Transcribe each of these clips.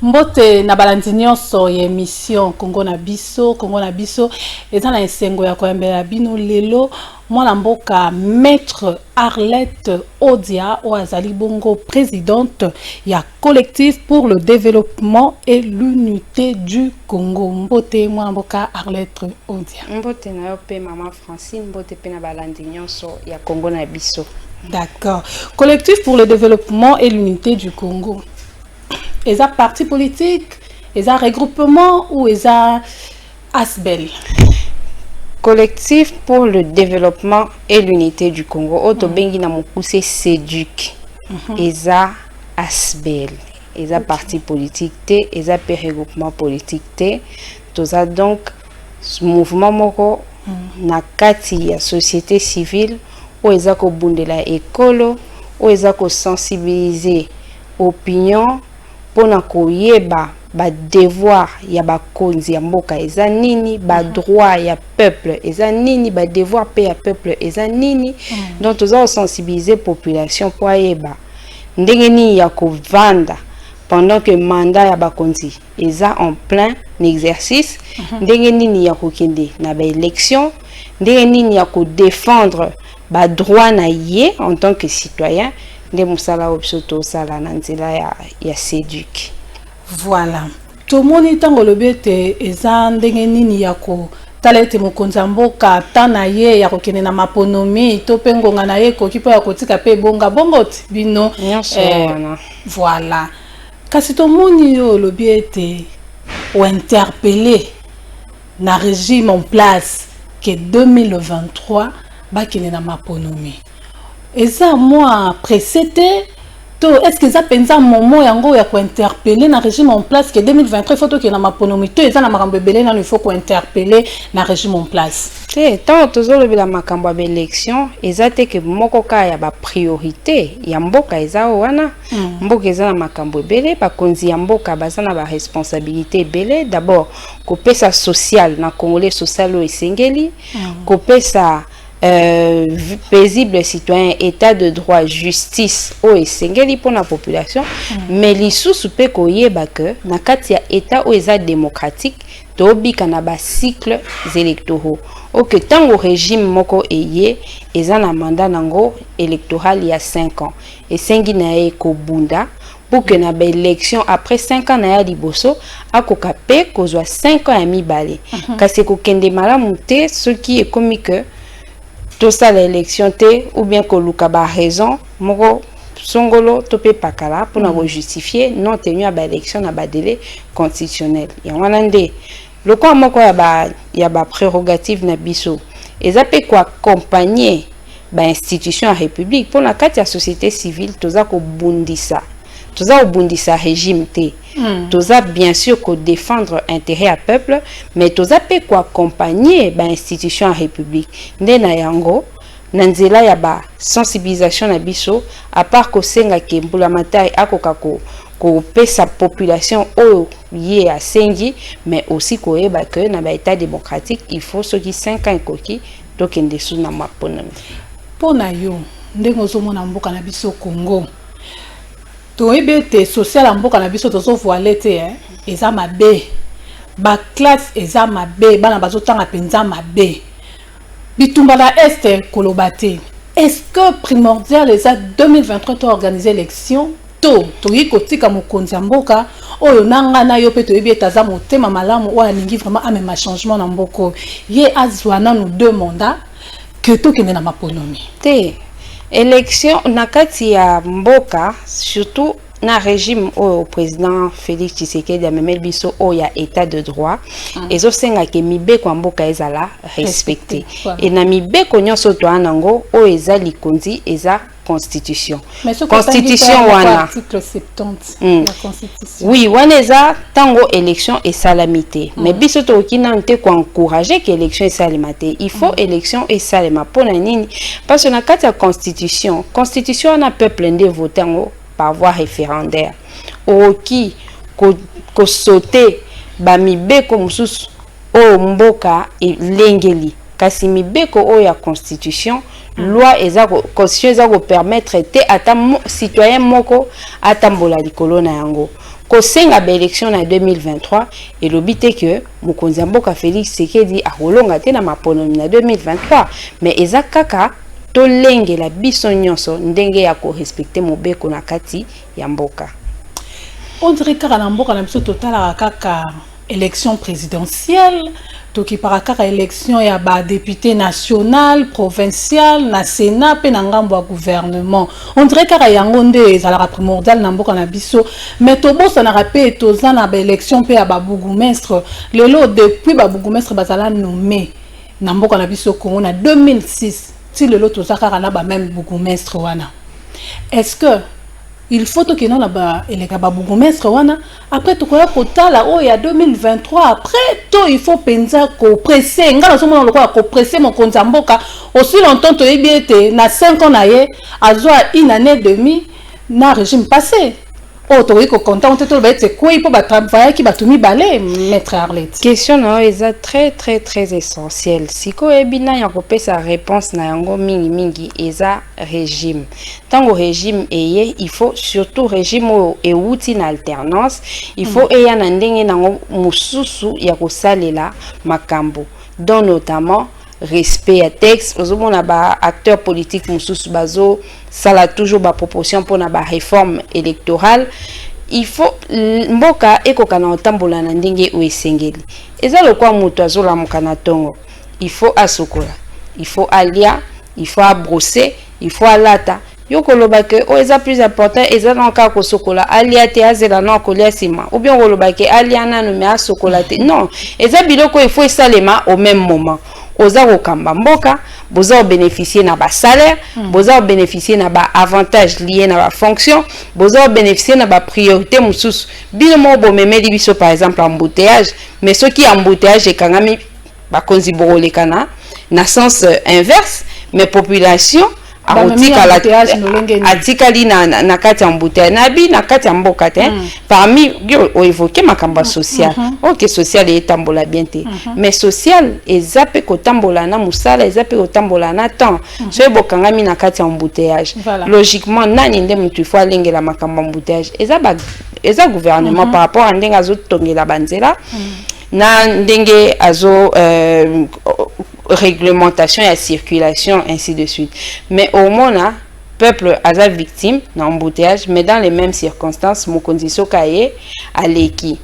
Mbote na balandi nyonso ya émission Congo na biso eza na esengo ya koyambela bino lelo mwana mboka maître Arlette Odia o azali bongo présidente ya collectif pour le développement et l'unité du Congo. Mbote mwana mboka Arlette Odia. Mbote na yo pe maman Francine, mbote pe na balandi nyonso ya Congo na biso. D'accord. Collectif pour le développement et l'unité du Congo. Est-ce un parti politique, est-ce un regroupement ou est-ce un ASBEL? Collectif pour le développement et l'unité du Congo. Oto bengi na mokuse SEDUC. Est-ce un ASBEL? Est-ce un parti politique té? Est-ce un regroupement politique té? Tout ça donc mouvement moko na kati ya société civile ou est-ce ko bundela écolo ou est-ce ko sensibiliser opinion pona koyeba ba devoir ya ba konzi ya mboka eza nini, ba droit ya peuple eza nini, ba devoir pe ya peuple eza nini. Donc toza sensibiliser population po yeba ndenge ni ya kovanda pendant que mandat ya ba konzi eza en plein exercice, ndenge nini ya kokende na ba élection, ndenge nini ya ko défendre ba droit na ye en tant que citoyen. De musala obsoto sala na nzela ya SEDUC. Voilà. Tout le monde tango lobete eza ndenge nini ya ko talete mokonza mboka tana ye ya kokene na maponomi to pengonga na ye ko kipo ya kotika pe bonga bongot bino voilà. Kasi to moni yo lobete ou interpellé na régime en place que 2023 ba kene na maponomi. Et ça, moi, précédé, est-ce que ça pense à un moment yango ya ko interpeller na régime en place que 2023 il faut que na maponomi to eza na makambo belé na il faut ko interpeller na régime en place. Tant toujours le la makambo ba élection ezate que moko ka ya ba priorité ya mboka eza wana mboka eza na makambo belé ba konzi ya mboka baza na ba responsabilité belé d'abord ko pesa social na congolais social o esengeli ko pesa paisible citoyen, état de droit, justice o esengeli pour la population, mais lisusu pe koyeba que na kati ya état o eza démocratique to bika na ba cycle électoraux o que tango régime moko eye eza na mandat nango électoral ya 5 ans esengi na ye ko bunda pour que na ba élection après 5 ans na ya liboso akoka pe kozwa 5 ans ya mibale kasi ko kende malamu te ce qui est comme que tout ça l'élection té ou bien que luka ba raison moko songolo topé pakala pour na justifier non tenu à ba élection na ba délai constitutionnel ya wanande le quoi moko ya ba prérogative na biso ezape ko accompagner ba institution à république pour la carte ya société civile toza ko bundisa toza obundisa régime té toza bien sûr ko défendre intérêt à peuple mais toza pe ko accompagner ba institution en république ndena yango na nzela ya ba sensibilisation na biso à part ko senga ke mbula matai akoka ko pesa population o yé a sengi mais aussi ko eba que na ba état démocratique il faut ceux qui 5 ans koki tokende sous na maponomi pona yo ndengo zo mona mboka na biso Congo to ebete social en mboka na biso to so voilé te eza mabe ba classe eza mabe bana bazotanga penza mabe bitumba la est kolobate. Est-ce que primordial les 2023 to organiser élection to yiko tika mokonzi mboka oyo nanga na yo pe to ebeta za motema malamu o alingi vraiment amema changement na mboko ye azwana nous 2 mandats que to kende na maponomi te élection na kati ya mboka surtout na régime au président Félix Tshisekedi a memel biso o ya état de droit ezo senga ke mibeko mboka ezala respecté et na mibeko nyonso to anango o eza likonzi eza constitution wana article 70 la constitution oui wana eza tango élection et salamité mais biso to kina nte ko encourager que élection et salamité il faut élection et salama pona nini parce que na kati ya constitution na peuple nde votango par voie référendaire oki ko sauter ba mibeko mususu o mboka e lengeli kasi mibeko o ya constitution loi eza constitution eza ko permettre te ata citoyen moko atambola likolo na yango kosenga ba élection na 2023 et lobité que mokonzi mboka Félix Tshisekedi a rolonga te na maponomi na 2023 mais eza kaka tolenge la biso nyonso ndenge ya ko respecter mobeko na kati ya mboka. On dirait que na mboka na biso total kaka élection présidentielle to ki para kaka élection ya ba député national, provincial, na sénat pe na ngambo ya gouvernement. On dirait que yango nde ezala primordial na mboka na biso mais to bosa na rapé toza na ba élection pe ya ba bourgmestre lelo depuis ba bourgmestre bazala nommé na mboka na biso Congo na 2006 ti lelo toza kaka na ba même bourgmestre wana. Est-ce que il faut que nous ba eleka ba bourgmestre wana après to koya kotala o ya 2023 après to il faut penza ko presser ngala so mona lokwa ko presser mon konza mboka aussi longtemps to yebiete na 5 ans na ye azwa une année et demie na régime passé. Oh, tu es content, tu es quoi pour travailler qui va tout balai, maître Arlette. Question non, est très essentielle. Si ko ebina ya kopé sa réponse na yango mingi eza régime. Tant au régime eye, il faut surtout régime et outil na alternance, il faut eya na ndenge nango mususu ya kosalela makambo. Dont notamment respect à texte, on a ba acteurs politiques mususu bazo ça la toujours ba proposition pour na ba réforme électorale. Il faut mboka ekoka na otambola na ndenge o esengeli. Eza lokwa mutu azola mukana tongo. Il faut asokola, il faut alia, il faut abrosser, il faut alata. Yoko lobake o eza plus important eza na ka ko sokola alia te azela na ko sima ou bien lobake alia na no me asokola te. Non, eza biloko il faut esalema au même moment. Oza kokamba mboka, boza bénéficier na ba salaire, boza bénéficier na ba avantage lié na ba fonction, boza bénéficier na ba priorité mususu. Bino mo bo memeli biso par exemple embouteillage, mais ceux qui embouteillage e kangami ba konzi borolekana na sens inverse, mais population atikali na kati embouteillage na bi na kati mboka te parmi o évoquer makamba social. OK, social est tambola bien te mais social ezape ko tambola na musala ezape ko tambola na temps so ebokangami na kati embouteillage logiquement nani nde mutu faut alengela makamba embouteillage eza gouvernement par rapport à ndenga zo tongela banzela na ndenge azo réglementation et circulation ainsi de suite mais au moins peuple a victime d'embouteillage mais dans les mêmes circonstances mokonzi sokaye aleki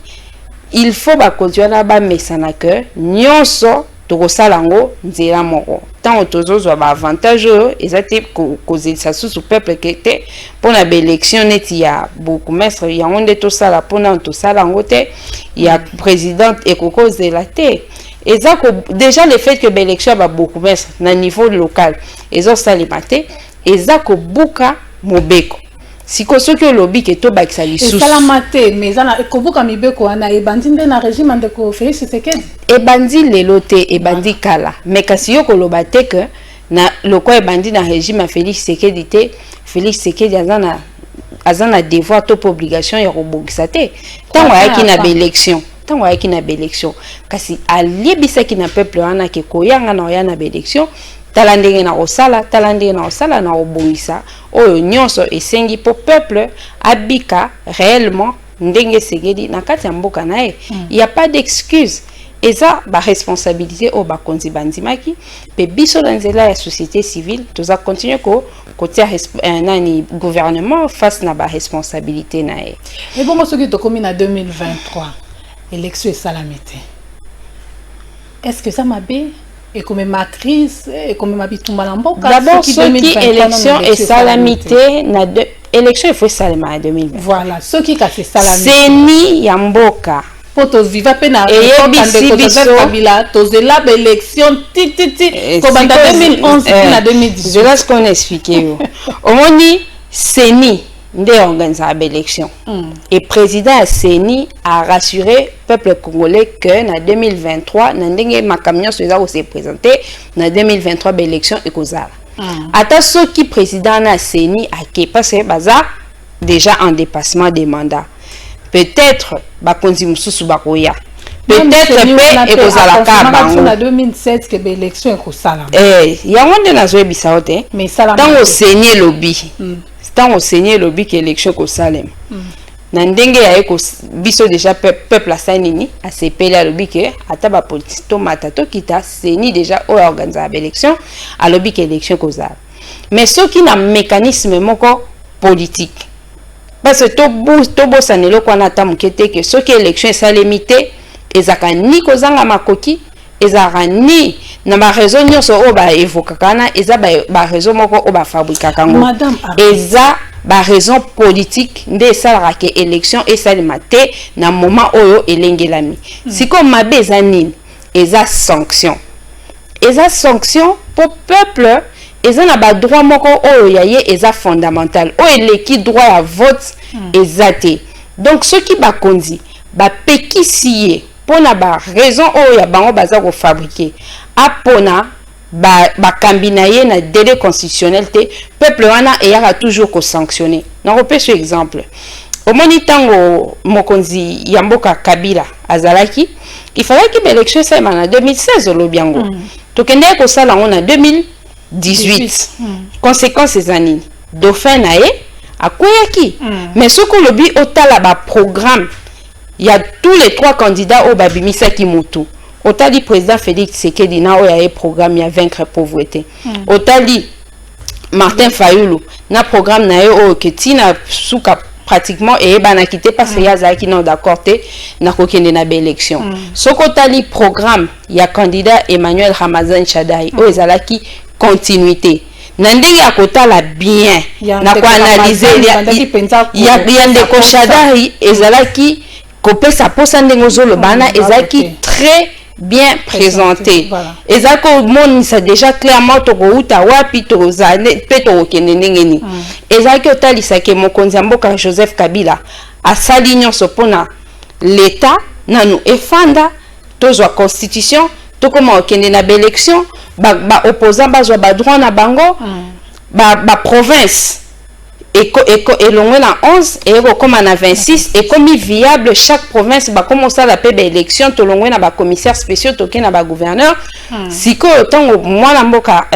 il faut ba continuer na ba mesana que nyonso tokosalango nzela moko tant autozo ba avantage ezate kozisa sous peuple kete pona ba élection neti ya bourgmestre ya onde to sala pona to salango te ya président ekokoze la te. Et ça, déjà le fait que l'élection va beaucoup mettre à niveau local, et ça ça les maté, et ça que buka mobeko. Si que ce que lobby que to ba xali sous. Et ça la maté, mais ça na ko buka mibeko ana e bandi na régime de ko Félix Tshisekedi. E bandi leloté e bandi kala, mais kasi yo ko lobate que na loko e bandi na régime Félix Tshisekedi te, Félix Tshisekedi azana devoir top obligation ya robokisa te. Tant wa ki na élection. Tant qu'il y a une élection, kasi alibisa qui na peuple wana ke koyanga na yana élection, talande na osala na oboisa, oyo nyonso esengi po peuple abika réellement ndenge segedi na kati ya mboka na e. Il y a pas d'excuse. Et ça, ba responsabilité au ba konzi bandimaki, pe biso dans la société civile, tous a continuer côté nani gouvernement face na ba responsabilité na e. Et bon ce qui to commis en 2023. Élection et salamité. Est-ce que ça m'a bien et comme ma crise et comme ma bitumba lamboka d'abord ce qui élection et salamité na de élection il faut salama en 2020. Voilà, ce qui a fait salamité. C'est ni yamboka. Pour tous vivre pena et Kabila tozela élection ti comme en 2011 na 2018. Je laisse qu'on explique au moni c'est de organiser l'élection. Et président Seni a rassuré le peuple congolais que en 2023, n'andenge ma camion se présenté en 2023 l'élection et causale. Ata ceux qui président na Seni a qui passé bazar déjà en dépassement des mandats. Peut-être ba konzi mususu bakoya. Peut-être pe et causala ka en 2007 que l'élection est causale. Ya wonde na zo ebisa ote. Mais ça dans au Seni lobby. Tant au Seigneur lobby que l'élection au Salem. ndenge ya eko biso déjà peuple asanini asepeli alobi ke ata ba politique to matato kita seni déjà o organiser l'élection alobi ke élection kozala mais soki na mécanisme moko politique parce que to bosanelo kwa na tamukete ke soki élection salemité ezaka ni kozanga makoki ezaka ni na ba raison nyonso o ba evokaka na eza ba raison moko o ba fabrikaka ngo eza ba raison politique nde esalaka ke élection esalema te na moment oyo elengelami siko mabe eza nini eza sanction pour peuple eza na ba droit moko oyo yaye eza fondamental o eleki droit ya vote eza te donc soki bakonzi bapekisi ye pona ba raison oyo ya bango baza ko fabriquer apona bakambi na ye na délai constitutionnel te peuple wana eyaka toujours ko sanctionner na repese exemple omoni tango mokonzi ya mboka Kabila azalaki il fallait que l'élection soit en 2016 olobiango tokende ko sala on en 2018 conséquences les années dauphin na ye akoyaki mais ce qu'on lobi otala ba programme il y a tous les trois candidats au babimisa kimutu otali président Félix Tshisekedi na oya programme ya vaincre pauvreté otali Martin Fayulu na programme na yo ketina suka pratiquement et bana quitté parce qu'il y a qui non d'accord té na kokende na élection soko tali programme ya candidat Emmanuel Ramazan Shadari o ezalaki continuité nandenge ya kotala bien na ko analyser ya ndeko Shadari ezalaki kopesa posa ndenge zolo bana ezalaki très bien présenté ezako mon ça déjà clairement to uta wapi to zale peto kenenengeni ezaki otalisa ke mokonzi mboka Joseph Kabila asali nyonso pona l'état nanu efanda tozwa constitution to koma okende na élection ba opposant bazwa ba droit na bango ba province et l'on est en 11 et comme en 26 et comme viable chaque province va commencer à la paix d'élection tout l'on est commissaire spécial tout na gouverneur si que autant moi la mboka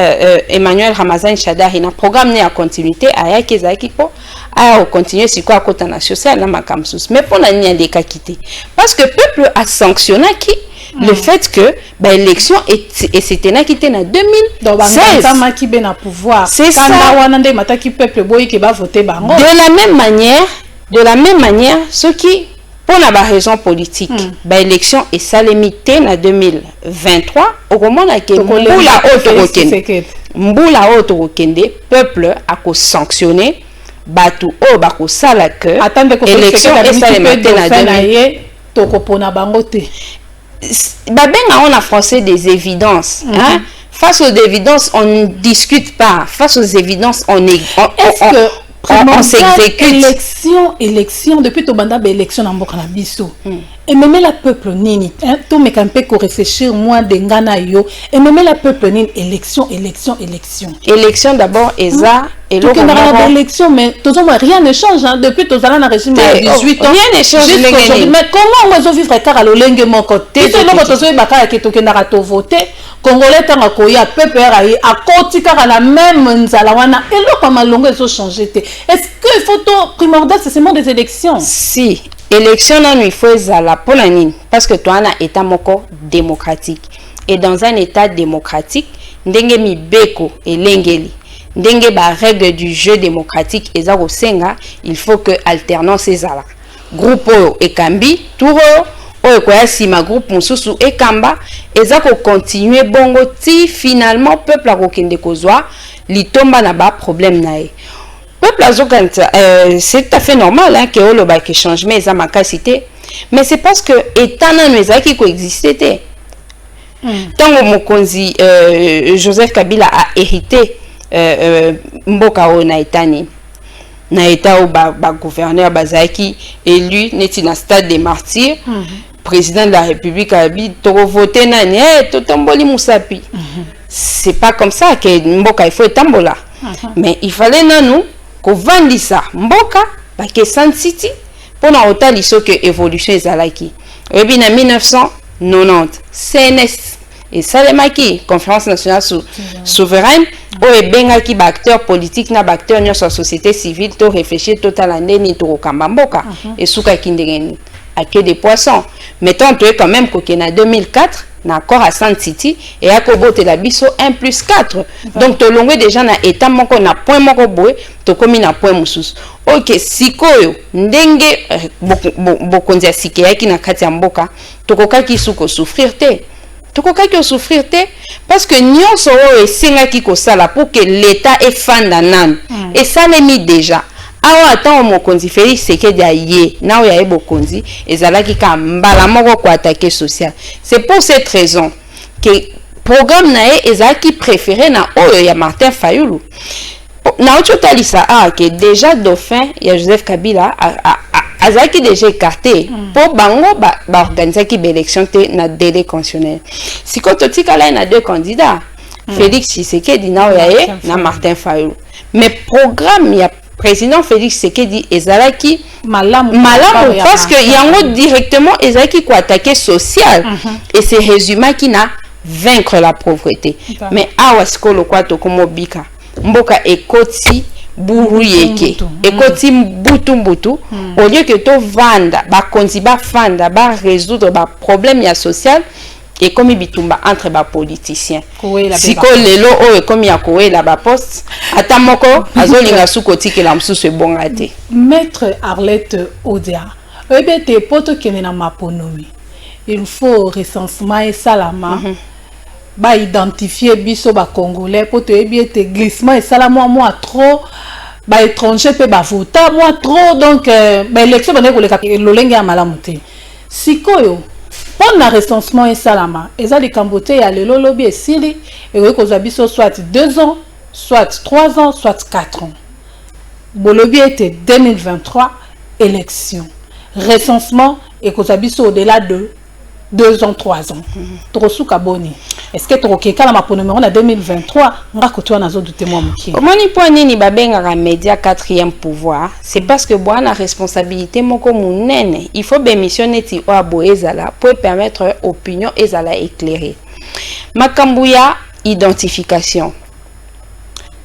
Emmanuel Ramazan Shadari na programme né à continuité à kezaki po à continuer si quoi à côté national na makamsus mais pour na nia des quitté parce que peuple a sanctionné qui le fait que l'élection et c'était na quitté na 2016 c'est ça de la même manière ceux qui pour la raison politique l'élection est salémité na 2023 au moment là que mbula auto kende peuple a ko sanctionner batu o ba ko sala que élection est salémité na 2023 tokopona bango te babenga on a français des évidences hein face aux évidences on ne discute pas face aux évidences on s'exécute élection depuis to banda élection na mboka na biso et même la peuple nini to mekampe ko réfléchir moi de ngana yo et même la peuple nini élection d'abord eza et l'élection mais rien ne change hein, depuis to zala na régime de 18 ans rien ne change mais comment on va vivre car lo lenge mon côté to lo to so bakaya ke to kenda to voter congolais tanga ko ya peuple rayi a kotika la même nzala wana et lo pas malongo eso changer te est-ce que il faut to primordial c'est seulement des élections si élection non il faut zala pour la nini parce que toi na état moko démocratique et dans un état démocratique ndenge mibeko elengeli ndenge ba règle du jeu démocratique eza ko senga il faut que alternance ezala groupe ekambi touro oyo ko yasima groupe mususu ekamba eza ko continuer bongo ti finalement peuple akokende kozwa litomba na ba problème na e peuple azokanta c'est tout à fait normal hein que olo ba que changement eza makasité mais c'est parce que état nanu eza ki coexister te tango mokonzi Joseph Kabila a hérité mboka o na etani na eta o ba gouverneur bazaki élu neti na stade des martyrs président de la République a dit to voter nani to tomboli musapi c'est pas comme ça que mboka il faut tambola mais il fallait nanu ko vandisa mboka ba ke San City pour na otali so que évolution ezalaki et bien en 1990 CNS et Salemaki conférence nationale souveraine oyo ebengaki baacteur politique na baacteur nyonso ya société civile to réfléchir total ndeni tokokamba mboka esukaki ndenge nini à queue de poisson. Mettons tu es quand même qu'au 2004 d'accord à Sand City et à Kobote la biso 1+4. Donc to longue déjà na état moko na point moko boé to komi na point mususu. OK, sikoyo ndenge bokonzi ya sikeyaki na kati ya mboka tokokaki suko souffrir te. Tokokaki souffrir te parce que nyonso oyo esengaki kosala pour que l'état efanda nanu et ça l'est mis déjà. Awa ata mokonzi Félix Tshisekedi aye na oya ebokonzi ezalaki ka mbala moko ko attaquer social. C'est pour cette raison que programme nae ezalaki préféré na oyo ya Martin Fayulu. Na ototalisa que déjà dauphin ya Joseph Kabila azalaki déjà écarté pour bango ba organiser ki élection te na délai constitutionnel. Si ko totikala na deux candidats Félix Tshisekedi na oya na Martin Fayulu. Mais programme ya président Félix Tshisekedi ezalaki malamu parce que yango directement ezalaki ko attaquer social et c'est résumé qui na vaincre la pauvreté. Mais awa skolo kwa to komo bika mboka ekoti buru yeke ekoti mbutu au lieu que to vanda ba konzi ba fanda ba résoudre ba problème ya social et comme bitumba entre ba politiciens siko lelo o comme ya koela ba poste atamoko azolinga sukoti ke la msusu ebongate maître Arlette Odia ebete poto kene na maponomi il faut recensement et salama ba identifier biso ba congolais poto ebiete glissement et salama moi trop ba étranger pe ba vota moi trop donc ba élection ba ko le lolenge ya malamu te sikoyo pour le recensement et salama, et ça les cambotés y a le lobby et sili et oui qu'on biso soit 2 ans, soit 3 ans, soit 4 ans. Bon lobby était 2023 élection, recensement et qu'on biso au-delà de 2 ans, 3 ans. Trop kaboni. Est-ce que tu as kala mapo numéro na 2023 ngakoto na zo douter moi muki. Comment ni point ni babenga ga média 4e pouvoir, c'est parce que boana responsabilité moko munene, il faut bémissionner ti o aboezala pour permettre opinion ezala éclairée. Makambuya identification.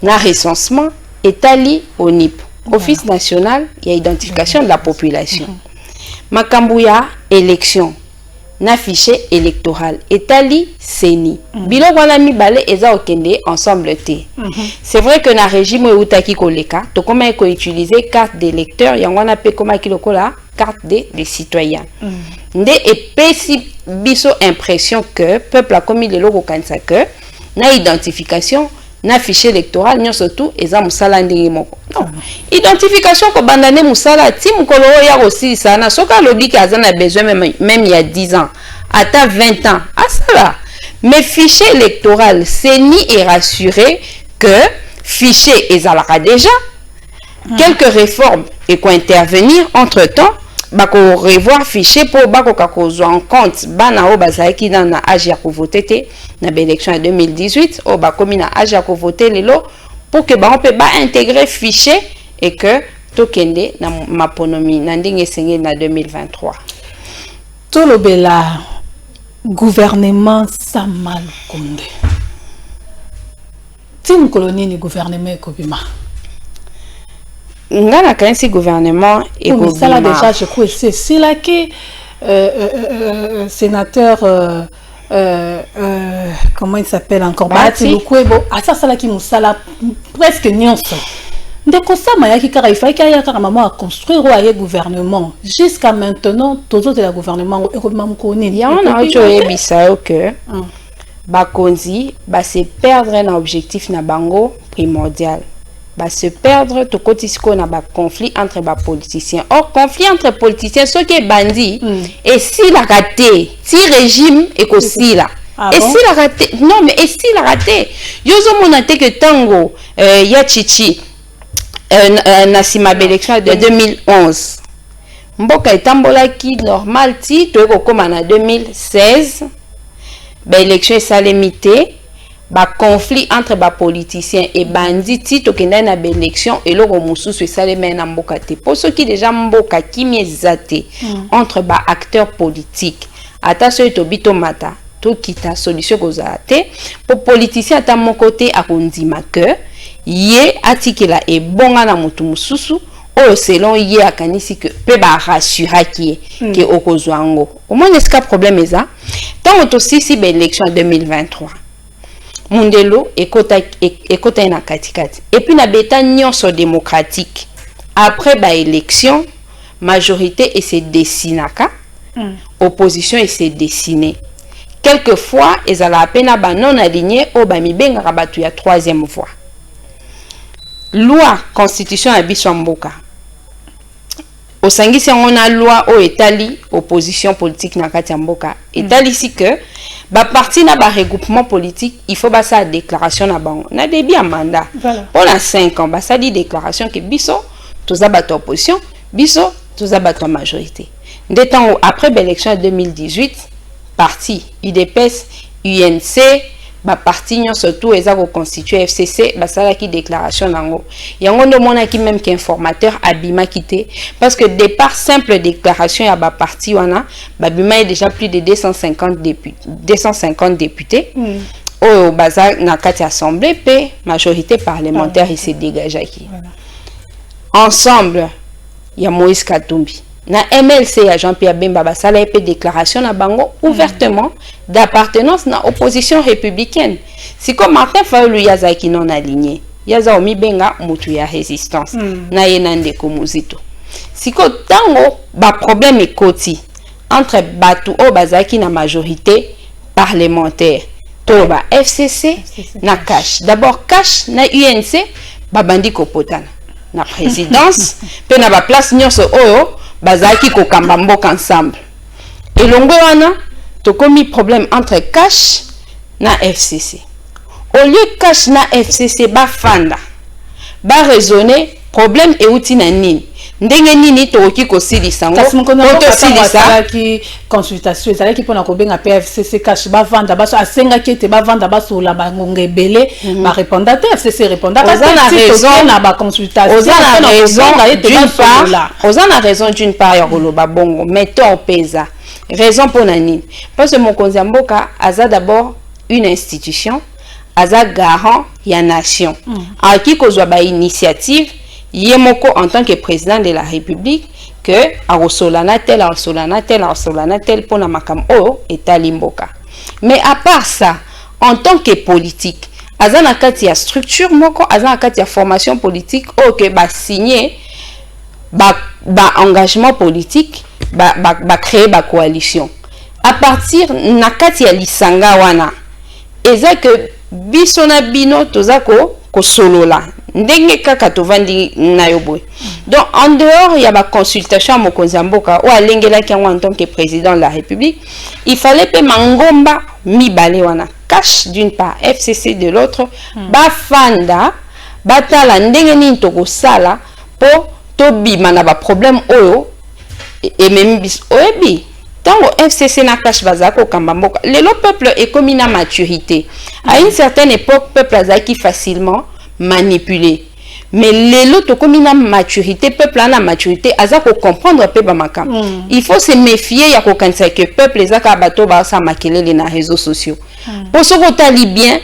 Na recensement étali au NIP, Office national il y a identification de la population. Makambuya élection. Na fichier électoral etali seni bilo wana mibale eza okende ensemble te c'est vrai que na régime utaki koleka to comment ko utiliser carte d'électeur yangwana pe koma kilokola carte des citoyens nde epesi biso impression que peuple a commis le logo kanisa que na identification na fichier électoral nyonso tout eza musala ndenge moko non identification ko bandane musala ti mukolo ya kosilisa na soka lobiki azana besoin même il y a 10 ans ata 20 ans ah ça va mais fichier électoral CENI est rassuré que fichier ezalaka déjà quelques réformes et quoi intervenir entre-temps bako revoir fichier pour bako kakozwa en compte bana o bazaki na âge ya voter te na élection en 2018 o bakomi na âge ya voter lelo pour que on peut ba intégrer fichier et que tokende na maponomi na ndenge sengé na 2023 tolobela gouvernement Samal Konde tim kolonini gouvernement ekobima ngana kansi gouvernement et ça déjà je crois c'est là que sénateur comment il s'appelle encore Bati Lukwebo ça là qui musala presque nyonso ndeko sama yaki kara il fallait qu'il y ait kara maman à construire ou gouvernement jusqu'à maintenant tous autres la gouvernement ekobima mkonini ya on a autre bisao que bakonzi ba se perdre un objectif na bango primordial va se perdre tout côté na ba conflit entre ba politiciens. Or conflit entre politiciens ce qui est bandit et si la raté si régime est aussi là et si la raté non mais et si la raté yozo monate que tango ya chichi na sima élection de 2011 mboka etambola ki normal ti to ko koma na 2016 ba élection salemité ba conflit entre ba politiciens et bandits to kenda na ba élection et loko mususu esaleme na mboka te pour ceux qui déjà mboka ki miezate entre ba acteurs politiques ata so to bito mata tout kita solution kozate pour politicien à mon côté à kondima que yé atikela et bonga na mutu mususu o selon yé akanisi que pe ba rassurer qui que okozwango au moins est-ce que problème est ça tant aussi si ben élection 2023 Mundelo ekota na katikati et puis na beta nyonso démocratique après ba élection majorité et se dessinaka opposition et se dessiner quelquefois ils ala à peine ba non aligné au ba mibenga rabatu ya troisième voie loi constitution ya biso mboka au sangisi on a loi au etali opposition politique na kati ya mboka etali si que ba parti na ba regroupement politique il faut ba sa déclaration na bango na début à mandat pour la 5 ans ba sa dit déclaration que biso toza ba opposition biso toza ba majorité des temps après l'élection de 2018 parti UDPS UNC ba parti nyon surtout eza ko constituer FCC ba sala ki déclaration nango yango ndo mona ki même qu'informateur abima quitté parce que départ simple déclaration ya ba parti wana ba bima est déjà plus de 250 députés au bazar na kati assemblée pe majorité parlementaire il se dégage qui ensemble ya Moïse Katumbi na MLC ya Jean-Pierre Bemba basala epé déclaration na bango ouvertement d'appartenance na opposition républicaine. Si comme Martin Fayulu yazaki non aligné, yaza omi benga mutu ya résistance na yenande komuzito. Si ko tango ba problème ekoti entre batu o bazaki na majorité parlementaire to ba FCC na cash. D'abord cash na UNC babandi kopotana na présidence pe na ba place nyonso oyo bazaki ko kamba mboka ensemble et longo wana to komi problème entre cash na FCC au lieu cash na FCC ba fanda ba raisonner problème e uti na nini ndenge nini to ki ko silisa ngo to silisa ki consultation ezala ki pona ko benga PFCC cash ba vanda ba so asenga kete ba vanda ba so la ba ngebele ba répondre FCC répondre parce que raison na ba consultation ozana raison d'une part ya koloba bongo mais to pesa raison pour nani parce que mon konzi mboka aza d'abord une institution aza garant ya nation a ki kozwa ba initiative Yemoko en tant que président de la République que Arosolana tel pour la makam o et talimboka. Mais à part ça, en tant que politique, azana kati ya structure moko, azana kati ya formation politique o que ba signer ba engagement politique, ba créer ba coalition. À partir na kati ya lisanga wana, eza que bisona bino tozako ko solola. Ndenge kaka tovandi na yoboy. Donc en dehors il y a ma consultation à Mokonzi Mboka ou à Lengela qui en tant que président de la République, il fallait que mangomba mibale wana cash d'une part FCC de l'autre ba fanda batala ndenge ni toko sala po to bima na ba problème oyo et même bis oyebi tango FCC na cash bazako kamba mboka le peuple est comme une maturité à une certaine époque peuple azaki facilement manipulé mais lelo to comme une maturité peuple a la maturité azako comprendre pe ba makam il faut se méfier ya ko kanisa que peuple ezaka bato ba sa makelele na réseaux sociaux pour ce que bien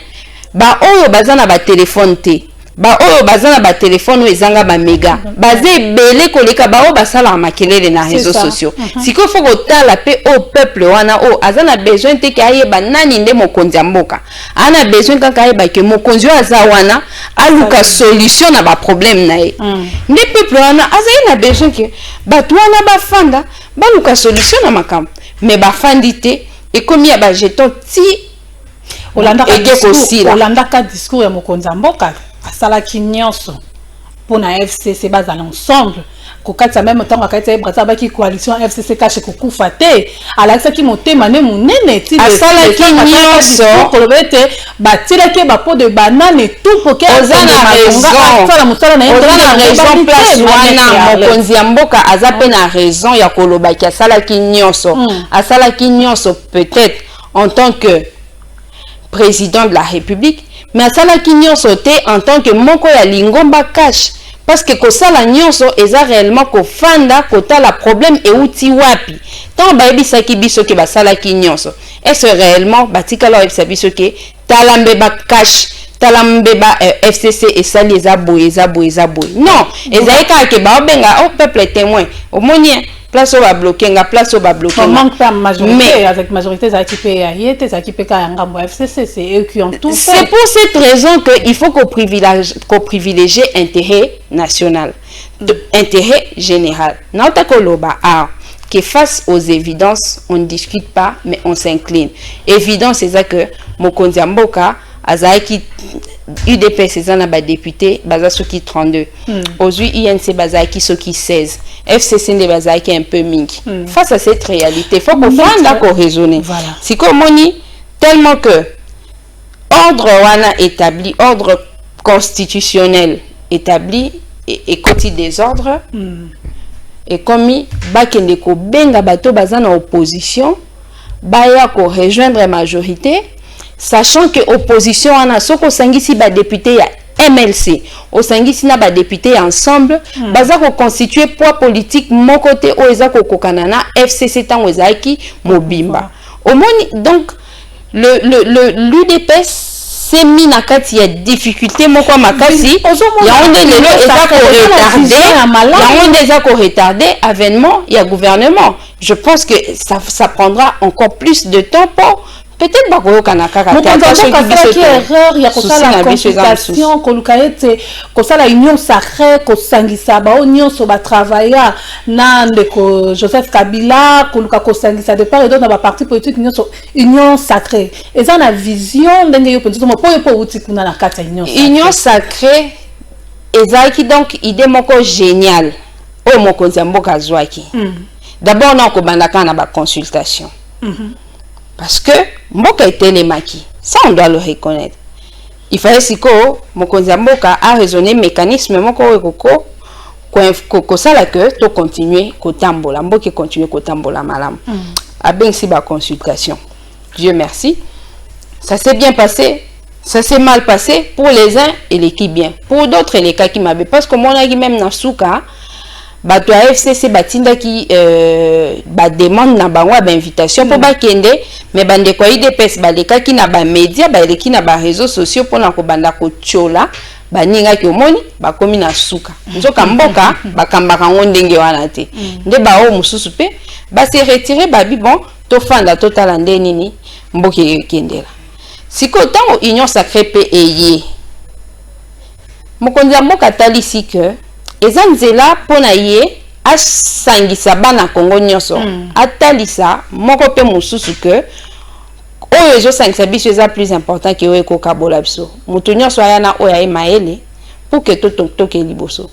ba oyo bazana ba téléphone te ba oyo bazana ba téléphone ezanga ba méga bazé belé koleka ba o basala makelele na réseaux sociaux si ko faut kotala pe au peuple wana o azana besoin te kaye ba nani nde mokonzi mboka ana besoin kaka ba ke mokonzi aza wana aluka solution na ba problème na ye nde peuple wana azai na besoin ke ba wana ba fanda ba luka solution na makam mais ba fandité et comme ya ba jeton ti Olanda ka discours ya mokonzi mboka asalaki nyonso pona FCC baza ensemble kokatsa même temps akatsa ebrata baki coalition FCC cache kokufa te alakisaki motema ne munene ti asalaki nyonso kolobete batilaki ba pot de banane tout pour que ozana raison place wana mokonzi ya mboka aza pe na raison ya kolobaki asalaki nyonso peut-être en tant que président de la République mais asala kinyo sauté en tant que moko ya lingomba cash parce que kosala nyonso eza réellement kofanda kotala problème euti wapi tant bayebisaki biso ke basalaki nyonso est-ce réellement batikala oyebisa biso ke tala mbeba cash tala mbeba FCC esali eza boye non ezali kaka ke baobenga peuple témoin omoni place au bloqué nga place au bloqué on manque pas majorité mais avec majorité ça qui paye ayete ça qui paye ngambo FCC c'est eux qui ont tout fait. C'est pour cette raison que il faut qu'on privilégie intérêt national intérêt général nata koloba que face aux évidences on ne discute pas mais on s'incline évidence c'est ça que mokonzi ya mboka azaki UDPS ezana ba député baza soki 32 aujourd'hui INC bazaki soki 16 FCC ne bazaki un peu mingi face à cette réalité faut qu'on fasse d'accord raisonner si comme moni tellement que ordre wana établi ordre constitutionnel établi et côté des ordres et commis bakende ko benga bato bazana opposition baya ko rejoindre majorité sachant que opposition ana soko sangisi ba député ya MLC au sangisi na ba député ensemble baza ko constituer poids politique mon côté o eza ko kokanana FCC tango ezaki mobimba omoni donc l'UDPS s'est mis na kati ya difficulté moko makasi ya onde lelo eza ko retarder avènement ya gouvernement je pense que ça prendra encore plus de temps pour peut-être bako kana kaka qui erreur ya kosala consultation kolukaete kosala union sacrée kosangisa ba union so ba travailler na ndeko Joseph Kabila koluka kosangisa de part et d'autre na ba parti politique union sacrée eza na vision ndenge yo penzo mo po uti kuna na kata union sacrée ezaki donc idée moko génial o mokonzi mboka zwaki d'abord na ko bandaka na ba consultation parce que mboka était les maquis ça on doit le reconnaître il fallait siko mokonzi mboka a raisonné mécanisme moko ko sala que to continuer kotambola mboka continuer kotambola malam a ben si ba consultation Dieu merci ça s'est bien passé ça s'est mal passé pour les uns et les qui bien pour d'autres les cas qui m'avaient parce que moi même na souka bato FCC batinda ki ba demande na bango ba invitation pour ba kende mais bande ko IDPS ba leka ki na ba média ba leki na ba réseaux sociaux pour na ko banda ko tchola ba ninga ki omoni ba komi na suka nzoka mboka ba kambaka ngondenge wana te nde ba o mususu pe ba se retirer ba bi bon to fanda total nde nini mboke kendela siko tango union sacrée pe eye mokonzi mboka talisi que eza nzela pona ye asangisa bana Congo nyonso atalisa moko pe mususu que oyo ezo sangisa biso eza plus important que oyo kokabola biso mutu nyonso ayana oyo aye maele pour que toke liboso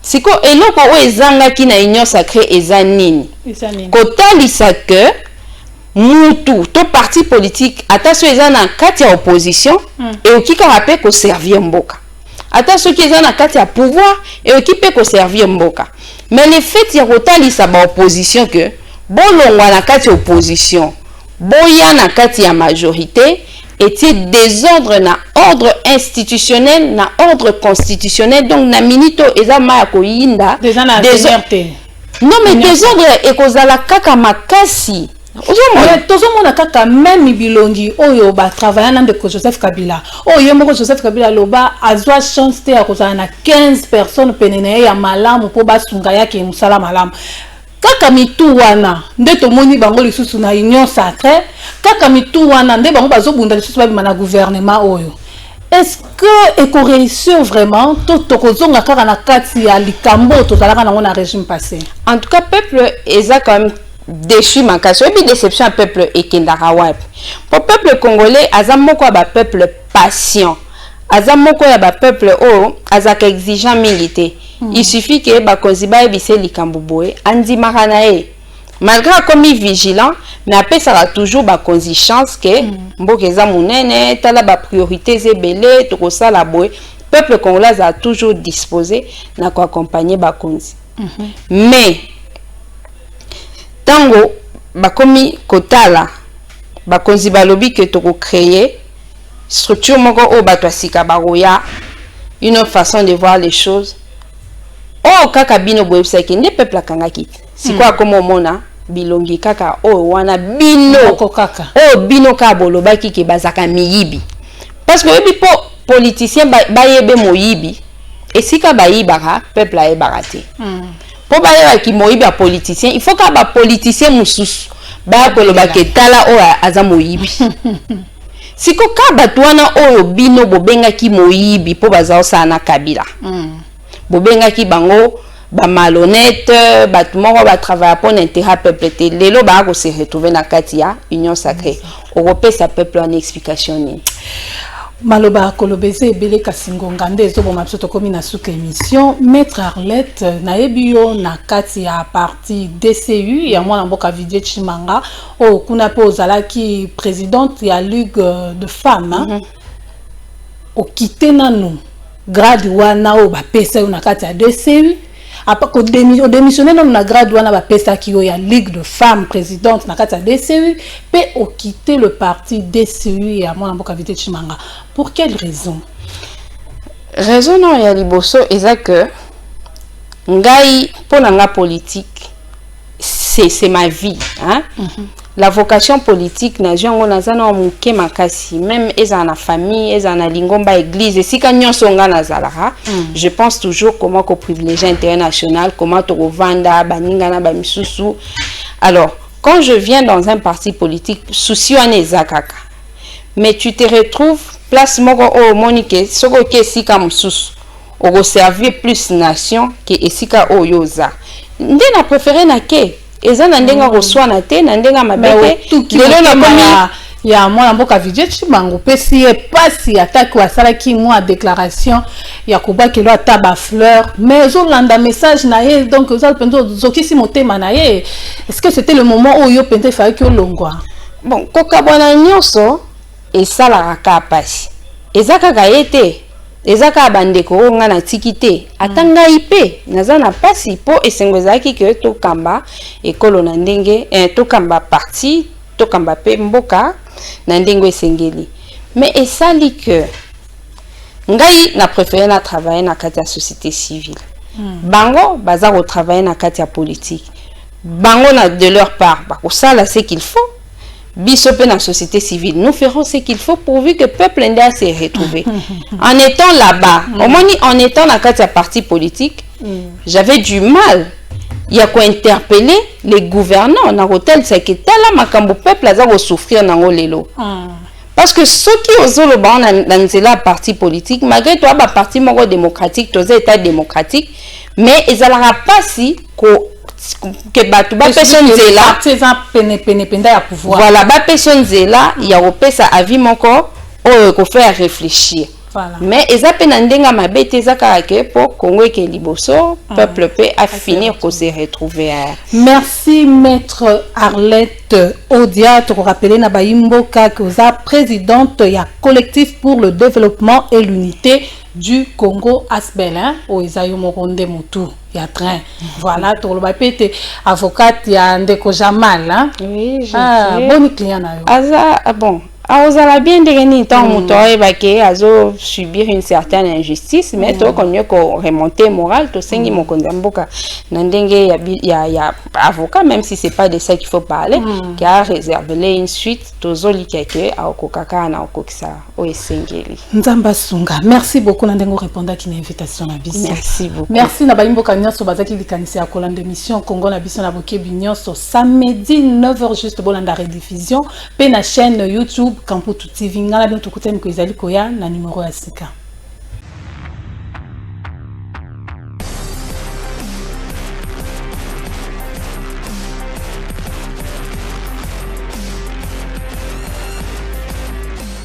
siko eloko oyo ezangaki na union sacrée eza nini kotalisa que mutu to parti politique ata so eza na kati ya opposition et okikaka pe ko servir mboka ata soki eza na kati ya pouvoir et occupé ko servir mboka mais le fait ya kotalisa ba opposition que bolongwa na kati opposition boya na kati ya majorité était désordre na ordre institutionnel na ordre constitutionnel donc na minito eza maya ko yinda non mais désordre ekozala kaka makasi tozomona kaka même bilongi oyo ba travailler na ndeko Joseph Kabila oyo moko Joseph Kabila loba azwa chance te ya kozala na 15 personnes penene ya malamu po basunga yake musala malamu kaka mitu wana nde tomoni bango lisusu na union sacrée kaka mitu wana nde bango bazobunda lisusu babima na gouvernement oyo est-ce que eko réussir vraiment to kozonga kaka na kati ya likambo tozalaka nango na régime passé en tout cas peuple eza quand même déçu makasi et puis déception à peuple ekendaka wapi pour peuple congolais azamoko ya ba peuple patient azamoko ya ba peuple o azaka exigeant milité il suffit que ba konziba ebise likambo boye andimaka na ye malgré comme vigilant mais après ça va toujours ba konzi chance que mboka eza munene tala ba priorité zebele to ça la boye peuple congolais a toujours disposé na ko accompagner ba konzi mais tango bakomi kotala bakonzi balobi que toko créer structure moko o bato asika baroya une autre façon de voir les choses oh kaka bino boyebisa ke nde peuple akanga kiti sikoyo comme omona bilongi kaka wana bino kaka bino ka bolobaki ke bazaka miyibi parce que oyebi po politicien bayebe moyibi esika bayibaka peuple ayebaka te po bayebaki moyibi ya politicien il faut ka ba politicien mosusu bakoloba ke tala oyo aza moyibi siko ka bato wana oyo bino bobengaki moyibi po baza osala na Kabila bobengaki bango ba malhonnête bato moko batravaille pour l'intérêt peuple te lelo bako se retrouver na kati ya union sacrée okopesa peuple en explication nini maloba kolobeze ebele kasi ngonga nde ezoboma biso tokomi na suka émission maître Arlette nayebi yo na kati ya parti DCU ya mwana mboka Vivie Chimanga kuna pe ozalaki présidente ya Ligue de femmes okite nanu grade wana o bapesa yo na kati ya DCU apa ko démissionner non na grade wana bapesa ki yo ya Ligue de femmes présidente na kati ya DCU pe o quitter le parti DCU ya mwana mboka Vivie Chimanga pour quelle raison non ya liboso eza que ngai pona nga politique c'est ma vie hein la vocation politique na jongo nazana muke makasi même eza na famille eza na lingomba église esika nyonso nga nazalaka je pense toujours comment ko privilégier intérêt national comment to vanda baninga na ba misusu alors quand je viens dans un parti politique souci wana ezakaka mais tu te retrouves place moko o monique soko ke esika mususu o servir plus nation que esika o yoza nde na préféré na ke eza na ndenga koswana te na ndenga mabete lelo na komi ya mwana mboka Vivie Chimanga pesi e pasi ataki wasalaki mwa déclaration ya kobakelo ata ba fleur mais ozolanda message na ye donc ozal pendo zokisi motema na ye est-ce que c'était le moment où yo pende faki olongwa bon kokabwana nyonso esalaka ka pasi ezaka ka yete ezaka bandeko nga na tikite atanga ipe naza na pasi po esengwezaki ke to kamba ekolo na ndenge to kamba parti to kamba pe mboka na ndenge esengeli mais esali que ngai na préféré na travailler na kati ya société civile bango baza ko travailler na kati ya politique bango na de leur part ba ko sala ce qu'il faut biso pe na société civile nous ferons ce qu'il faut pourvu que peuple ndé se retrouver en étant là-bas en étant na kati ya parti politique j'avais du mal ya ko interpeller les gouvernants na hôtel c'est que tala makambo peuple aza ko souffrir nango lelo parce que ceux qui osolo ba na nzela parti politique malgré toi ba parti moko démocratique tous état démocratique mais ezalaka pasi ko que batu ba personne zela penda ya pouvoir voilà ba personne zela ya opesa avis moko o ko faire réfléchir voilà. Mais eza pe na ndenga mabete ezaka ke po Congo ke liboso peuple peut a finir ko se retrouver merci maître Arlette Odia to rappeler na bayimboka que oza présidente ya collectif pour le développement et l'unité du Congo Asbel hein o ezayo mokonde mutu ya train voilà to lo bapete avocate ya ndeko Jamal hein oui bon client na yo aza bon ozala bien ndengeni tant motoye bake azo subir une certaine injustice mais to konyo ko remonter moral to sengi mokonzi mboka na ndenge ya avocat même si c'est pas de ça qu'il faut parler qui a réservé une suite tozoli keke akokaka na okokisa o esengeli nzamba sunga merci beaucoup na ndengo répondre à une invitation na biso merci beaucoup merci na bayimboka nyonso bazaki likanisi ya kolanda émission Congo na biso na bokebi nyonso samedi 9h juste bolanda rediffusion pe na chaîne YouTube Kamputu TV ngala bien tukuteni ko ezali koya na numéro ya sika